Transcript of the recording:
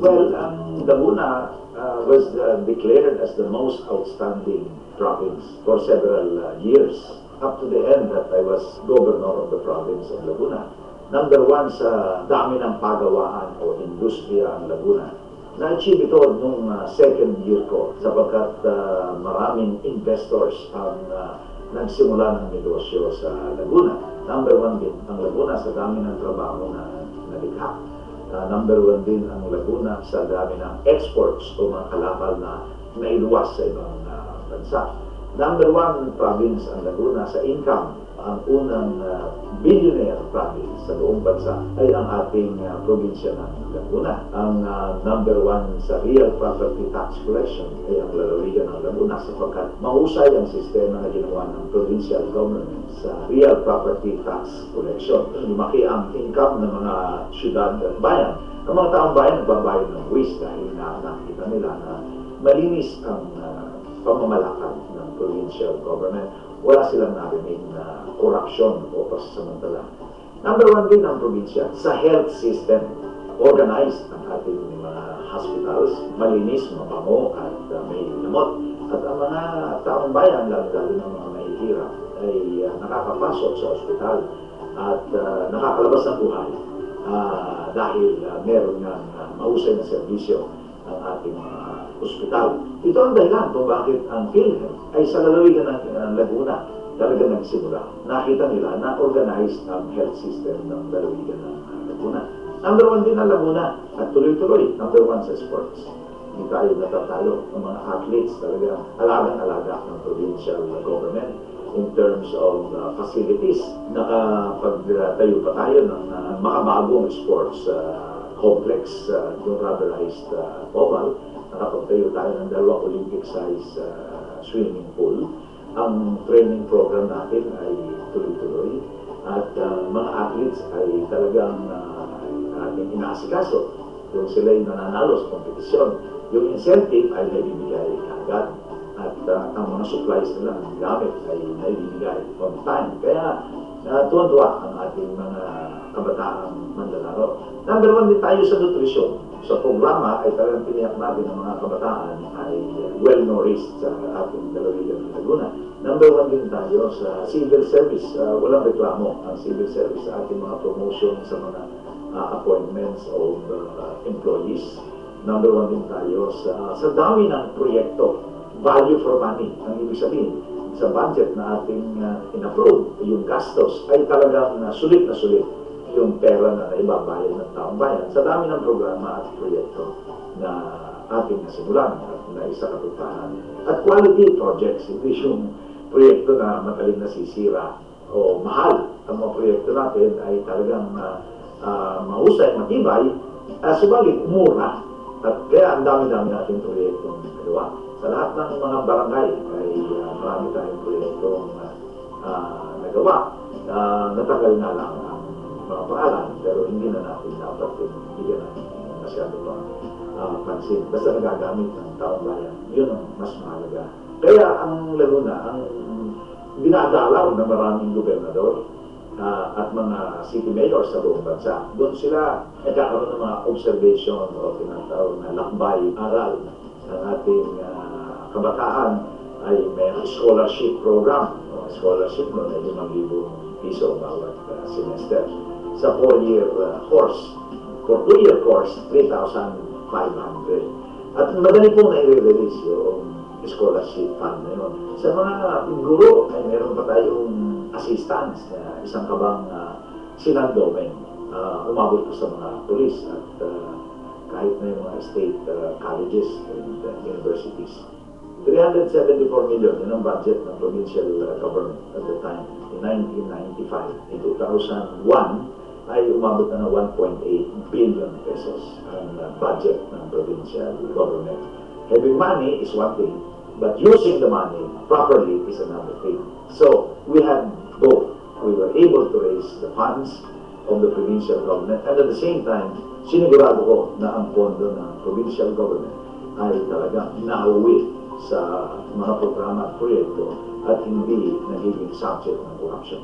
Well, Laguna was declared as the most outstanding province for several years, up to the end that I was governor of the province of Laguna. Number one sa dami ng pagawaan o industriya ang Laguna. Na-achieve ito nung second year ko sapagkat maraming investors ang nagsimula ng negosyo sa Laguna. Number one din ang Laguna sa dami ng trabaho na nalikha. Number one din ang Laguna sa dami ng exports o mga kalakal na nailuwas sa ibang bansa. Number one province ang Laguna sa income. Ang unang billionaire province sa buong bansa ay ang ating probinsya ng Laguna. Ang number one sa real property tax collection ay ang lalawigan ng Laguna sapagkat mahusay ang sistema na ginawa ng provincial government sa real property tax collection. Lumaki ang income ng mga syudad at bayan. Ang mga taong bayan nagbabayad ng buwis dahil nakita nila na malinis ang pamamalakad ng provincial government. Wala silang narinig na corruption o pasasamantala. Number one din ang probinsya sa health system. Organized ang ating mga hospitals, malinis, mabango at may gamot. At ang mga taong bayan, lalo ng mga mahihirap, ay nakakapasok sa ospital at nakakalabas ng buhay dahil meron nga mahusay na serbisyo ang ating mga ospital. Ito ang dahilan kung bakit ang PhilHealth ay sa lalawigan ng Laguna talaga nagsimula. Nakita nila na organized ang health system ng lalawigan ng Laguna. Number one din ang Laguna at tuloy-tuloy. Number one sa sports. Hindi tayo natatalo. Ang mga athletes talaga alagang-alaga ng provincial government in terms of facilities. Nakapagtayo pa tayo ng makabagong sports complex, yung rubberized oval. Nakapagtayo tayo ng 2 Olympic-size swimming pool. Ang training program natin ay tuloy-tuloy at mga athletes ay talagang ating inaasikaso. Kung sila'y nananalo sa kompetisyon, yung incentive ay naibibigay agad at ang mga supplies nila, ang gamit ay naibibigay on time. Kaya tuwan-tuwa ang ating mga kabataang manlalaro. Number one din tayo sa nutrisyon. Sa programa ay talagang tiniyak natin ng mga kabataan ay well-nourished sa ating lalawigan ng Laguna. Number one din tayo sa civil service. Walang reklamo ang civil service sa ating mga promotion sa mga appointments of employees. Number one din tayo sa dami ng proyekto. Value for money. Ang ibig sabihin, sa budget na ating in-approve, yung gastos ay talagang sulit na sulit yung pera na naibabayad ng taong bayan sa dami ng programa at proyekto na ating nasimulan at naisakatupahan. At quality projects, hindi yung proyekto na madaling nasisira o mahal. Ang mga proyekto natin ay talagang mahusay, matibay, subalit mura. At kaya ang dami-dami nating proyektong nagawa. Sa lahat ng mga barangay ay marami tayong proyektong nagawa. Natagal na lang mga pangalan, pero hindi na natin dapat bigyan natin masyado pang pansin. Basta nagagamit ng taong bayan, yun ang mas mahalaga. Kaya ang Laguna, ang dinadalaw ng maraming gobernador at mga city mayors sa buong bansa, doon sila nagkakaroon ng mga observation o tinatawag na lakbay aral ng ating kabataan ay may scholarship program. Scholarship no, ay 5,000 piso bawat semester. Sa 4-year course. For 2-year course, 3,500. At madali pong nai-release yung scholarship fund na yun. Sa mga guro, ay meron pa tayong assistance na isang kabang sinandomen. Umabot po sa mga pulis at kahit na yung mga state colleges and universities. 374 million yun ang budget ng provincial government at the time in 1995. In 2001 ay umabot na ng 1.8 billion pesos ang budget ng provincial government. Having money is one thing, but using the money properly is another thing. So we had both. We were able to raise the funds of the provincial government and at the same time, sinigurado ko na ang pondo ng provincial government ay talagang nauwi sa mga programa at proyekto at hindi nagiging subject ng corruption.